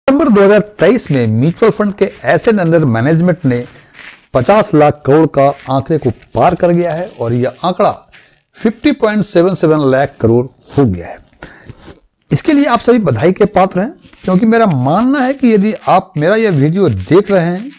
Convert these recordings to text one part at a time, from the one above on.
दिसंबर 2023 में mutual fund के asset under management ने 50 लाख करोड़ का आंकड़े को पार कर गया है और यह आंकड़ा 50.77 लाख करोड़ हो गया है। इसके लिए आप सभी बधाई के पात्र हैं, क्योंकि मेरा मानना है कि यदि आप मेरा यह वीडियो देख रहे हैं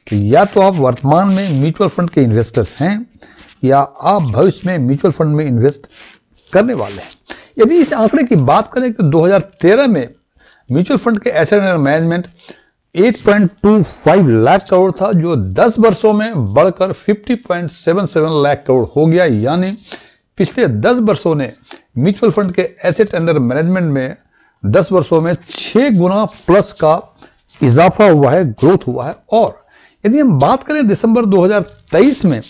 तो या तो आप वर्तमान में म्यूचुअल फंड के इन्वेस्टर हैं या आप भविष्य में म्यूचुअल फंड में इन्वेस्ट करने वाले हैं। यदि इस आंकड़े की बात करें तो 2013 में म्यूचुअल फंड के asset under management 8.25 lakh crore था, जो 10 वर्षों में बढ़कर 50.77 लाख करोड़ हो गया। यानी पिछले 10 वर्षों ने म्यूचुअल फंड के एसेट अंडर मैनेजमेंट में 10 वर्षों में 6 गुना प्लस का इजाफा हुआ है, ग्रोथ हुआ है। और यदि हम बात करें दिसंबर 2023 में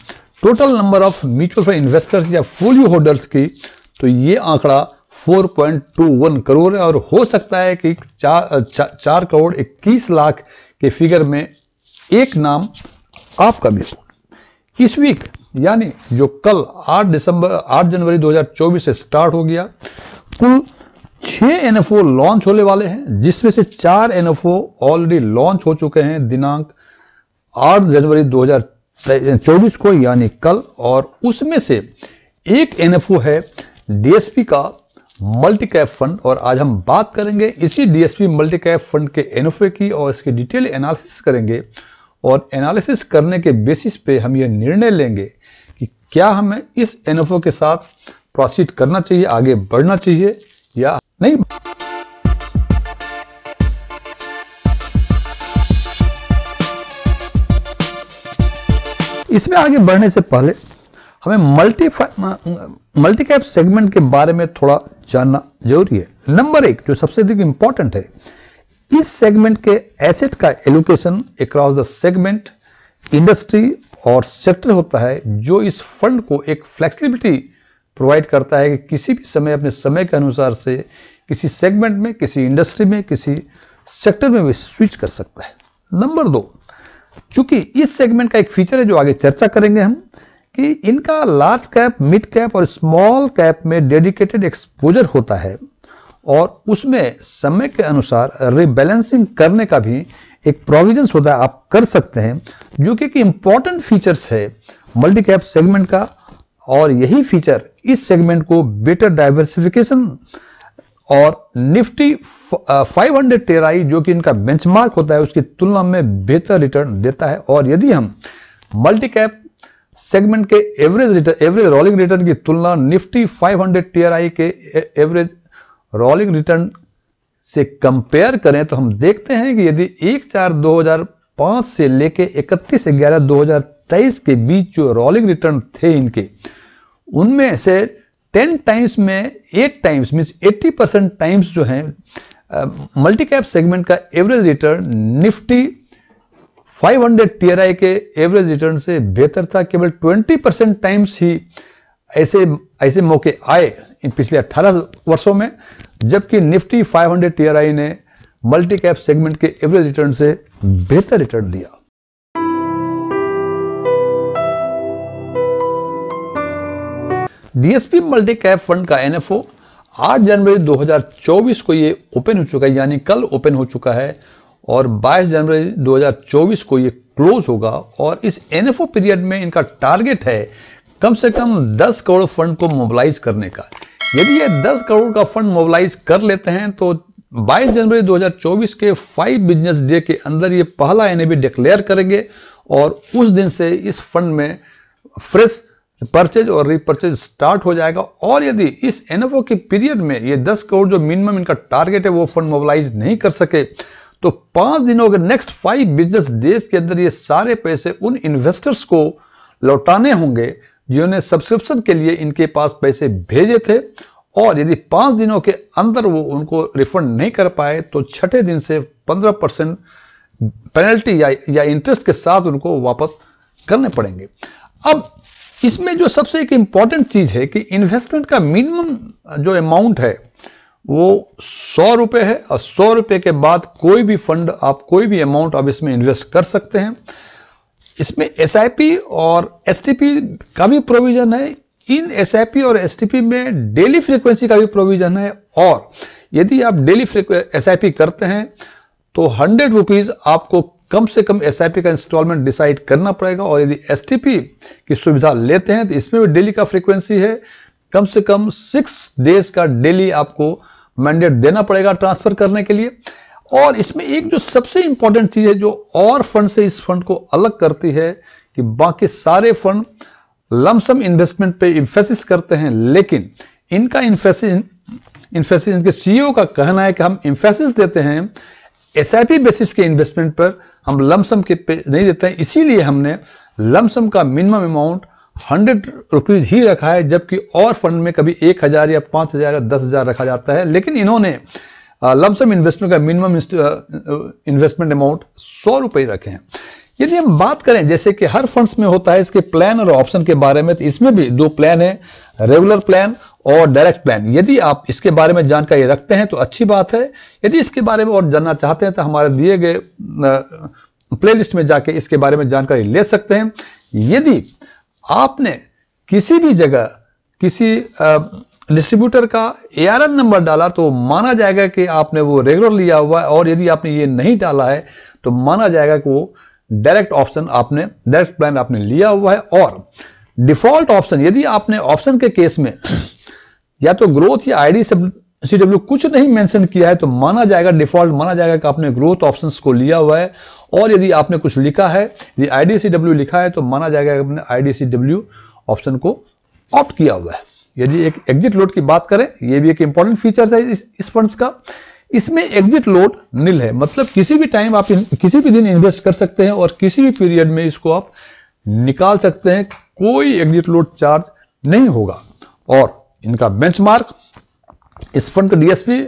total number of mutual fund investors या फोलियो होल्डर्स की, तो ये आंकड़ा 4.21 करोड़ है और हो सकता है कि 4 करोड़ 21 लाख के फिगर में एक नाम आपका भी हो। इस वीक यानी जो कल 8 जनवरी 2024 से स्टार्ट हो गया, कुल 6 एनएफओ लॉन्च होने वाले हैं, जिसमें से 4 एनएफओ ऑलरेडी लॉन्च हो चुके हैं दिनांक 8 जनवरी 2024 को, यानी कल। और उसमें से एक एनएफओ है डीएसपी का मल्टी कैप फंड, और आज हम बात करेंगे इसी डीएसपी मल्टी कैप फंड के एनएफओ की और इसके डिटेल एनालिसिस करेंगे। और एनालिसिस करने के बेसिस पे हम ये निर्णय लेंगे कि क्या हमें इस एनएफओ के साथ प्रोसीड करना चाहिए, आगे बढ़ना चाहिए या नहीं। इसमें आगे बढ़ने से पहले हमें मल्टी कैप सेगमेंट के बारे में थोड़ा जानना जरूरी है। नंबर 1 जो सबसे अधिक इंपॉर्टेंट है, इस सेगमेंट के एसेट का allocation across the segment, industry और सेक्टर होता है, जो इस फंड को एक फ्लेक्सिबिलिटी प्रोवाइड करता है कि किसी भी समय अपने समय के अनुसार से किसी सेगमेंट में, किसी इंडस्ट्री में, किसी सेक्टर में भी स्विच कर सकता है। नंबर 2, चूंकि इस सेगमेंट का एक फीचर है जो आगे चर्चा करेंगे हम, कि इनका लार्ज कैप, मिड कैप और स्मॉल कैप में डेडिकेटेड एक्सपोजर होता है और उसमें समय के अनुसार रिबैलेंसिंग करने का भी एक प्रोविजंस होता है, आप कर सकते हैं, जो कि एक इंपॉर्टेंट फीचर्स है मल्टी कैप सेगमेंट का। और यही फीचर इस सेगमेंट को बेटर डाइवर्सिफिकेशन और निफ्टी 500 टेराई जो कि इनका बेंचमार्क होता है, उसकी तुलना में बेहतर रिटर्न देता है। और यदि हम मल्टी कैप सेगमेंट के एवरेज रोलिंग रिटर्न की तुलना निफ्टी 500 टीआरआई के एवरेज रोलिंग रिटर्न से कंपेयर करें तो हम देखते हैं कि यदि 1/4/2005 से लेके 31/11/2023 के बीच जो रोलिंग रिटर्न थे इनके, उनमें से 10 टाइम्स में 8 टाइम्स मींस 80% टाइम्स जो हैं मल्टी कैप सेगमेंट का एवरेज रिटर्न निफ्टी 500 टीआरआई के एवरेज रिटर्न से बेहतर था। केवल 20% टाइम्स ही ऐसे मौके आए इन पिछले 18 वर्षों में, जबकि निफ्टी 500 टीआरआई ने मल्टी कैप सेगमेंट के एवरेज रिटर्न से बेहतर रिटर्न दिया। डीएसपी मल्टी कैप फंड का एनएफओ 8 जनवरी 2024 को ये ओपन हो चुका है, यानी कल ओपन हो चुका है, और 22 जनवरी 2024 को ये क्लोज होगा। और इस एनएफओ पीरियड में इनका टारगेट है कम से कम 10 करोड़ फंड को मोबिलाइज करने का। यदि ये 10 करोड़ का फंड मोबिलाइज कर लेते हैं तो 22 जनवरी 2024 के 5 बिजनेस डे के अंदर ये पहला एनएवी डिक्लेयर करेंगे और उस दिन से इस फंड में फ्रेश परचेज और रीपरचेज स्टार्ट हो जाएगा। और यदि इस एनएफओ के पीरियड में ये 10 करोड़ जो मिनिमम इनका टारगेट है वो फंड मोबिलाइज नहीं कर सके, तो 5 दिनों के नेक्स्ट 5 बिजनेस डेज के अंदर ये सारे पैसे उन इन्वेस्टर्स को लौटाने होंगे जिन्होंने सब्सक्रिप्शन के लिए इनके पास पैसे भेजे थे। और यदि 5 दिनों के अंदर वो उनको रिफंड नहीं कर पाए तो छठे दिन से 15% पेनल्टी या इंटरेस्ट के साथ उनको वापस करने पड़ेंगे। अब इसमें जो सबसे एक इंपॉर्टेंट चीज है कि इन्वेस्टमेंट का मिनिमम जो अमाउंट है वो 100 रुपये है, और 100 रुपये के बाद कोई भी फंड, आप कोई भी अमाउंट आप इसमें इन्वेस्ट कर सकते हैं। इसमें एसआईपी और एसटीपी का भी प्रोविजन है। इन एसआईपी और एसटीपी में डेली फ्रीक्वेंसी का भी प्रोविजन है, और यदि आप डेली एसआईपी करते हैं तो 100 रुपीज आपको कम से कम एसआईपी का इंस्टॉलमेंट डिसाइड करना पड़ेगा। और यदि एसटीपी की सुविधा लेते हैं तो इसमें भी डेली का फ्रीक्वेंसी है, कम से कम 6 डेज का डेली आपको मैंडेट देना पड़ेगा ट्रांसफर करने के लिए। और इसमें एक जो सबसे इंपॉर्टेंट चीज है जो और फंड से इस फंड को अलग करती है कि बाकी सारे फंड लमसम इन्वेस्टमेंट पे इन्फेसिस करते हैं, लेकिन इनका इन्फेसिस इनके सीईओ का कहना है कि हम इन्फेसिस देते हैं एसआईपी बेसिस के इन्वेस्टमेंट पर, हम लमसम के पे नहीं देते हैं। इसीलिए हमने लमसम का मिनिमम अमाउंट 100 रुपीज ही रखा है, जबकि और फंड में कभी 1000 या 5000 या 10,000 रखा जाता है। लेकिन इन्होंने लमसम इन्वेस्टमेंट का मिनिमम इन्वेस्टमेंट अमाउंट 100 रुपये रखे हैं। यदि हम बात करें जैसे कि हर फंड्स में होता है इसके प्लान और ऑप्शन के बारे में, तो इसमें भी 2 प्लान है, रेगुलर प्लान और डायरेक्ट प्लान। यदि आप इसके बारे में जानकारी रखते हैं तो अच्छी बात है, यदि इसके बारे में और जानना चाहते हैं तो हमारे दिए गए प्लेलिस्ट में जाके इसके बारे में जानकारी ले सकते हैं। यदि आपने किसी भी जगह किसी डिस्ट्रीब्यूटर का ARN नंबर डाला तो माना जाएगा कि आपने वो रेगुलर लिया हुआ है, और यदि आपने ये नहीं डाला है तो माना जाएगा कि वो डायरेक्ट प्लान आपने लिया हुआ है। और डिफॉल्ट ऑप्शन, यदि आपने ऑप्शन के केस में या तो ग्रोथ या IDCW कुछ नहीं मेंशन किया है तो माना जाएगा, डिफॉल्ट माना जाएगा कि आपने ग्रोथ ऑप्शंस को लिया हुआ है। और यदि आपने कुछ लिखा है, यदि IDCW लिखा है तो माना जाएगा कि आपने IDCW ऑप्शन को ऑप्ट किया हुआ है। यदि एक एग्जिट लोड की बात करें, यह भी एक इंपॉर्टेंट फीचर है इस फंड्स का। इसमें एग्जिट लोड नील है, मतलब किसी भी टाइम आप किसी भी दिन इन्वेस्ट कर सकते हैं और किसी भी पीरियड में इसको आप निकाल सकते हैं, कोई एग्जिट लोड चार्ज नहीं होगा। और इनका बेंचमार्क, इस फंड का DSP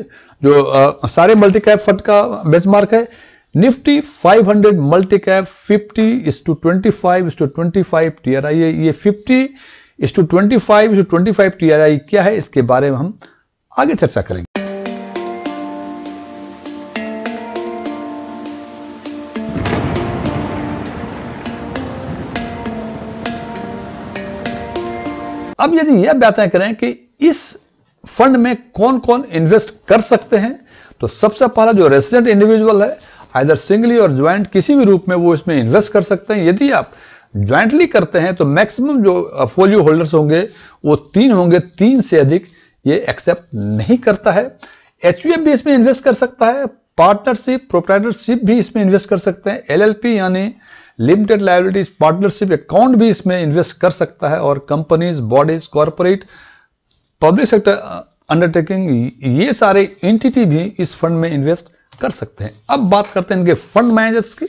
जो सारे मल्टी कैप फंड का बेंचमार्क है, निफ्टी 500 मल्टी कैप 50:25:25 TRI है। ये 50:25:25 TRI क्या है, इसके बारे में हम आगे चर्चा करेंगे। अब यदि यह बातें करें कि इस फंड में कौन कौन इन्वेस्ट कर सकते हैं, तो सबसे पहला जो रेसिडेंट इंडिविजुअल है, आइदर सिंगली और ज्वाइंट किसी भी रूप में वो इसमें इन्वेस्ट कर सकते हैं। यदि आप ज्वाइंटली करते हैं तो मैक्सिमम जो फोलियो होल्डर्स होंगे वो 3 होंगे, 3 से अधिक ये एक्सेप्ट नहीं करता है। HUF भी इसमें इन्वेस्ट कर सकता है, पार्टनरशिप, प्रोप्राइटरशिप भी इसमें इन्वेस्ट कर सकते हैं, LLP यानी लिमिटेड लायबिलिटीज पार्टनरशिप अकाउंट भी इसमें इन्वेस्ट कर सकता है, और companies, bodies, corporate, public sector undertaking, ये सारे एंटिटी भी इस फंड में इन्वेस्ट कर सकते हैं। अब बात करते हैं इनके फंड मैनेजर्स की।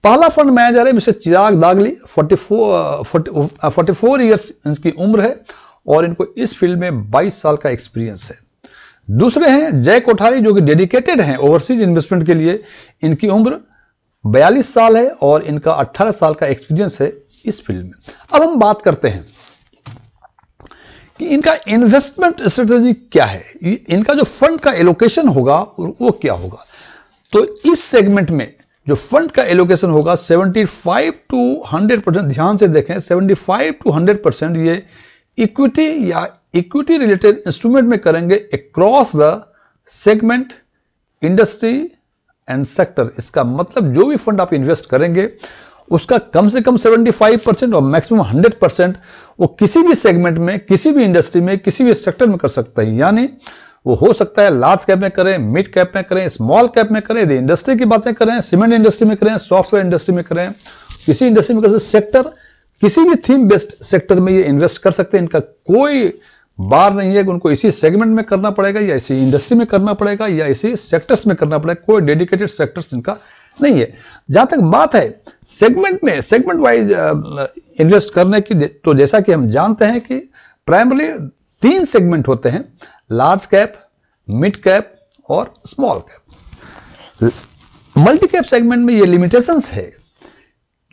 पहला फंड मैनेजर है मिस्टर चिराग दागली, 44 ईयर्स इनकी उम्र है और इनको इस फील्ड में 22 साल का एक्सपीरियंस है। दूसरे हैं जय कोठारी जो कि डेडिकेटेड हैं ओवरसीज इन्वेस्टमेंट के लिए, इनकी उम्र 42 साल है और इनका 18 साल का एक्सपीरियंस है इस फील्ड में। अब हम बात करते हैं कि इनका इन्वेस्टमेंट स्ट्रेटेजी क्या है, इनका जो फंड का एलोकेशन होगा वो क्या होगा। तो इस सेगमेंट में जो फंड का एलोकेशन होगा 75 to 100%, ध्यान से देखें 75 to 100% ये इक्विटी या इक्विटी रिलेटेड इंस्ट्रूमेंट में करेंगे across the segment, industry and sector. इसका मतलब जो भी फंड आप इन्वेस्ट करेंगे उसका कम से कम 75% और मैक्सिमम 100% वो किसी भी सेगमेंट में, किसी भी इंडस्ट्री में, किसी भी सेक्टर में कर सकता है। यानी वो हो सकता है लार्ज कैप में करें, मिड कैप में करें, स्मॉल कैप में करें, यदि इंडस्ट्री की बातें करें, सीमेंट इंडस्ट्री में करें, सॉफ्टवेयर इंडस्ट्री में करें, किसी इंडस्ट्री में करें, सेक्टर, किसी भी थीम बेस्ड सेक्टर में ये इन्वेस्ट कर सकते हैं। इनका कोई बार नहीं है कि उनको इसी सेगमेंट में करना पड़ेगा या इसी इंडस्ट्री में करना पड़ेगा या इसी सेक्टर्स में करना पड़ेगा, कोई डेडिकेटेड सेक्टर्स इनका नहीं है। जहां तक बात है सेगमेंट में, सेगमेंट वाइज इन्वेस्ट करने की, तो जैसा कि हम जानते हैं कि प्राइमरी 3 सेगमेंट होते हैं, लार्ज कैप, मिड कैप और small cap. Multi cap segment में ये लिमिटेशंस है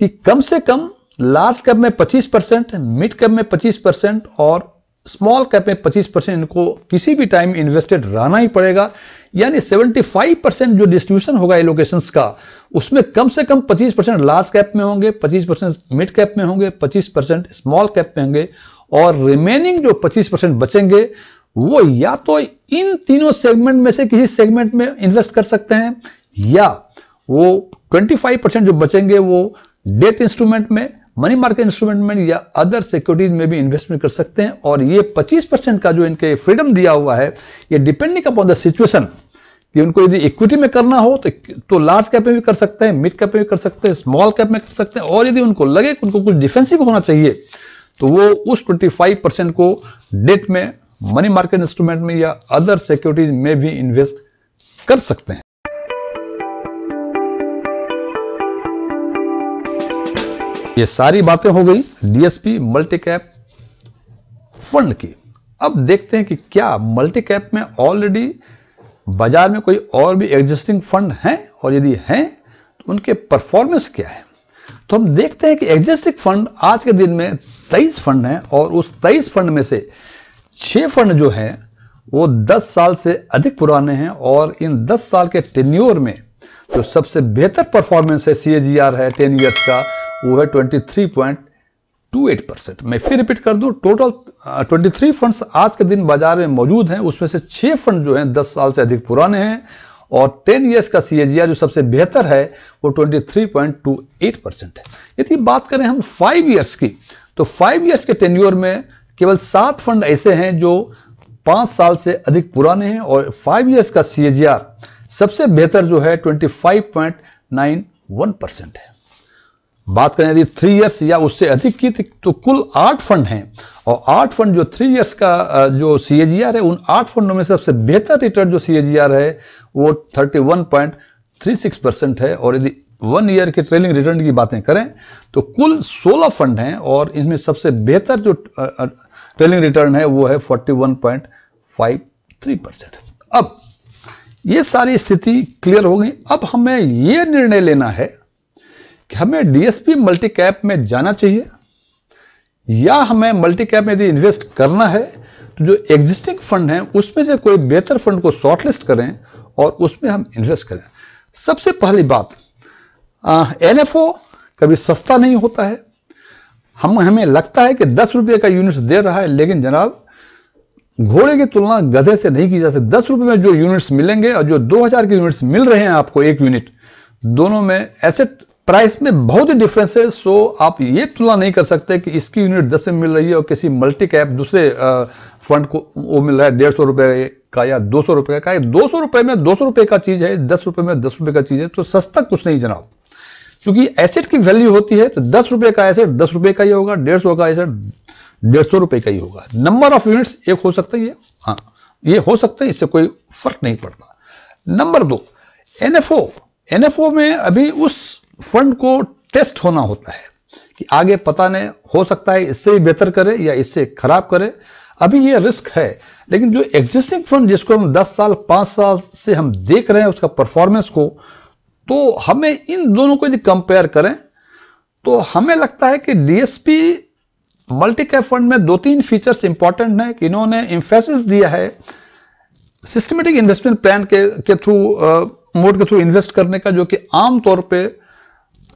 कि कम से कम लार्ज कैप में 25%, मिड कैप में 25% और स्मॉल कैप में 25% इनको किसी भी टाइम इन्वेस्टेड रहना ही पड़ेगा। यानी 75% जो डिस्ट्रीब्यूशन होगा एलोकेशंस का, उसमें कम से कम 25% लार्ज कैप में होंगे, 25% मिड कैप में होंगे, 25% स्मॉल कैप में होंगे, और रिमेनिंग जो 25% बचेंगे वो या तो इन तीनों सेगमेंट में से किसी सेगमेंट में इन्वेस्ट कर सकते हैं, या वो 25% जो बचेंगे वो डेट इंस्ट्रूमेंट में, मनी मार्केट इंस्ट्रूमेंट में या अदर सिक्योरिटीज में भी इन्वेस्टमेंट कर सकते हैं। और ये 25% का जो इनके फ्रीडम दिया हुआ है, ये डिपेंडिंग अपॉन द सिचुएशन कि उनको यदि इक्विटी में करना हो तो लार्ज कैप में भी कर सकते हैं, मिड कैप में भी कर सकते हैं, स्मॉल कैप में कर सकते हैं, और यदि उनको लगे कि उनको कुछ डिफेंसिव होना चाहिए तो वो उस 25% को डेट में, मनी मार्केट इंस्ट्रूमेंट में या अदर सिक्योरिटीज में भी इन्वेस्ट कर सकते हैं। ये सारी बातें हो गई डीएसपी मल्टी कैप फंड की। अब देखते हैं कि क्या मल्टी कैप में ऑलरेडी बाजार में कोई और भी एग्जिस्टिंग फंड हैं, और यदि हैं तो उनके परफॉर्मेंस क्या है। तो हम देखते हैं कि एग्जिस्टिंग फंड आज के दिन में 23 फंड हैं, और उस 23 फंड में से 6 फंड जो हैं वो 10 साल से अधिक पुराने हैं, और इन 10 साल के टेन्योर में जो सबसे बेहतर परफॉर्मेंस है CAGR है 10 ईयर्स का, वो है 23.28%। मैं फिर रिपीट कर दूं, टोटल 23 फंड्स आज के दिन बाजार में मौजूद हैं, उसमें से 6 फंड जो हैं 10 साल से अधिक पुराने हैं, और 10 ईयर्स का CAGR जो सबसे बेहतर है वो 23.28% है। यदि बात करें हम 5 ईयर्स की, तो 5 ईयर्स के टेन्योर में केवल 7 फंड ऐसे हैं जो 5 साल से अधिक पुराने हैं, और 5 ईयर्स का CAGR सबसे बेहतर जो है 25.91% है। बात करें यदि 3 ईयर्स या उससे अधिक की, तो कुल 8 फंड हैं, और 8 फंड जो 3 ईयर्स का जो CAGR है, उन 8 फंडों में सबसे बेहतर रिटर्न जो CAGR है वो 31.36% है। और यदि 1 ईयर के ट्रेलिंग रिटर्न की बातें करें तो कुल 16 फंड हैं, और इनमें सबसे बेहतर जो ट्रेलिंग रिटर्न है वो है 41.53%। अब ये सारी स्थिति क्लियर हो गई। अब हमें ये निर्णय लेना है कि हमें डीएसपी मल्टी कैप में जाना चाहिए, या हमें मल्टी कैप में यदि इन्वेस्ट करना है तो जो एग्जिस्टिंग फंड हैं उसमें से कोई बेहतर फंड को शॉर्टलिस्ट करें और उसमें हम इन्वेस्ट करें। सबसे पहली बात, NFO कभी सस्ता नहीं होता है। हमें लगता है कि 10 रुपये का यूनिट्स दे रहा है, लेकिन जनाब घोड़े की तुलना गधे से नहीं की जा सकती। 10 रुपये में जो यूनिट्स मिलेंगे और जो 2000 के यूनिट्स मिल रहे हैं आपको एक यूनिट, दोनों में एसेट प्राइस में बहुत ही डिफरेंस है। सो आप ये तुलना नहीं कर सकते कि इसकी यूनिट 10 में मिल रही है और किसी मल्टी कैप दूसरे फंड को वो मिल रहा है 150 रुपये का या 200 रुपये का। 200 रुपये में 200 रुपये का चीज है, 10 रुपये में 10 रुपये का चीज है, तो सस्ता कुछ नहीं जनाब। क्योंकि एसेट की वैल्यू होती है तो 10 रुपये का एसेट 10 रुपये का ही होगा, 150 का एसेट 150 रुपये का ही होगा। नंबर ऑफ यूनिट्स एक हो सकता है, हाँ ये हो सकता है, इससे कोई फर्क नहीं पड़ता। नंबर 2, NFO में अभी उस फंड को टेस्ट होना होता है कि आगे पता नहीं, हो सकता है इससे ही बेहतर करे या इससे खराब करे, अभी ये रिस्क है। लेकिन जो एग्जिस्टिंग फंड जिसको हम 10 साल 5 साल से हम देख रहे हैं उसका परफॉर्मेंस को, तो हमें इन दोनों को यदि कंपेयर करें तो हमें लगता है कि डीएसपी मल्टी कैप फंड में 2-3 फीचर्स इंपॉर्टेंट हैं कि इन्होंने एम्फेसिस दिया है सिस्टमेटिक इन्वेस्टमेंट प्लान के थ्रू मोड के थ्रू इन्वेस्ट करने का, जो कि आमतौर पे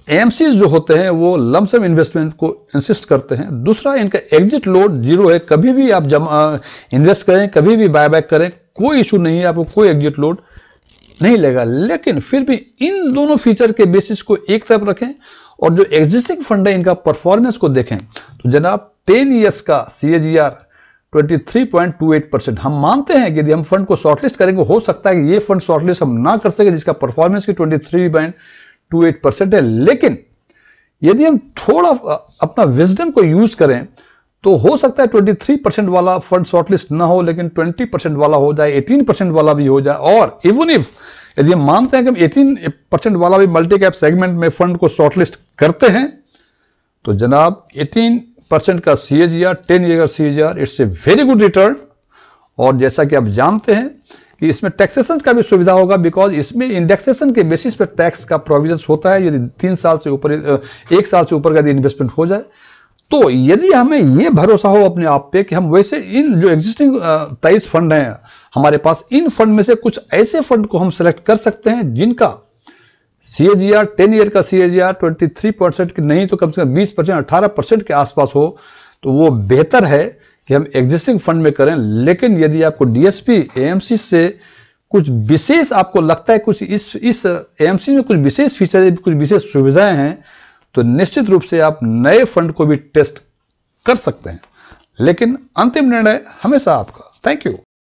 AMCs जो होते हैं वो लमसम इन्वेस्टमेंट को इंसिस्ट करते हैं। दूसरा, इनका एग्जिट लोड 0 है, कभी भी आप इन्वेस्ट करें, कभी भी बायबैक करें, कोई इशू नहीं है, आपको कोई एग्जिट लोड नहीं लेगा। लेकिन फिर भी इन दोनों फीचर के बेसिस को एक तरफ रखें और जो एग्जिस्टिंग फंड है इनका परफॉर्मेंस को देखें तो जनाब 10 ईयर्स का CAGR 23.28%। हम मानते हैं कि यदि हम फंड को शॉर्टलिस्ट करेंगे, हो सकता है कि ये फंड शॉर्टलिस्ट हम ना कर सके जिसका परफॉर्मेंस की 23.28% है। लेकिन यदि हम थोड़ा अपना विजडम को यूज करें तो हो सकता है 23% वाला फंड शॉर्टलिस्ट ना हो, लेकिन 20% वाला हो जाए, 18% वाला भी हो जाए। और इवन इफ यदि हम मानते हैं कि हम 18% वाला भी मल्टी कैप सेगमेंट में फंड को शॉर्टलिस्ट करते हैं तो जनाब 18% का CAGR 10 year CAGR it's a very good return. और जैसा कि आप जानते हैं कि इसमें टैक्सेशन का भी सुविधा होगा, बिकॉज इसमें इंडेक्सेशन के बेसिस पर टैक्स का प्रोविजन होता है यदि 3 साल से ऊपर 1 साल से ऊपर का यदि इन्वेस्टमेंट हो जाए। तो यदि हमें ये भरोसा हो अपने आप पे कि हम वैसे इन जो एग्जिस्टिंग 23 फंड हैं हमारे पास, इन फंड में से कुछ ऐसे फंड को हम सेलेक्ट कर सकते हैं जिनका CAGR 10 ईयर का CAGR 23% की नहीं तो कम से कम 20% 18% के आसपास हो, तो वो बेहतर है कि हम एग्जिस्टिंग फंड में करें। लेकिन यदि आपको DSP AMC से कुछ विशेष आपको लगता है, कुछ इस एएमसी में कुछ विशेष फीचर, कुछ विशेष सुविधाएं हैं, तो निश्चित रूप से आप नए फंड को भी टेस्ट कर सकते हैं, लेकिन अंतिम निर्णय हमेशा आपका। Thank you.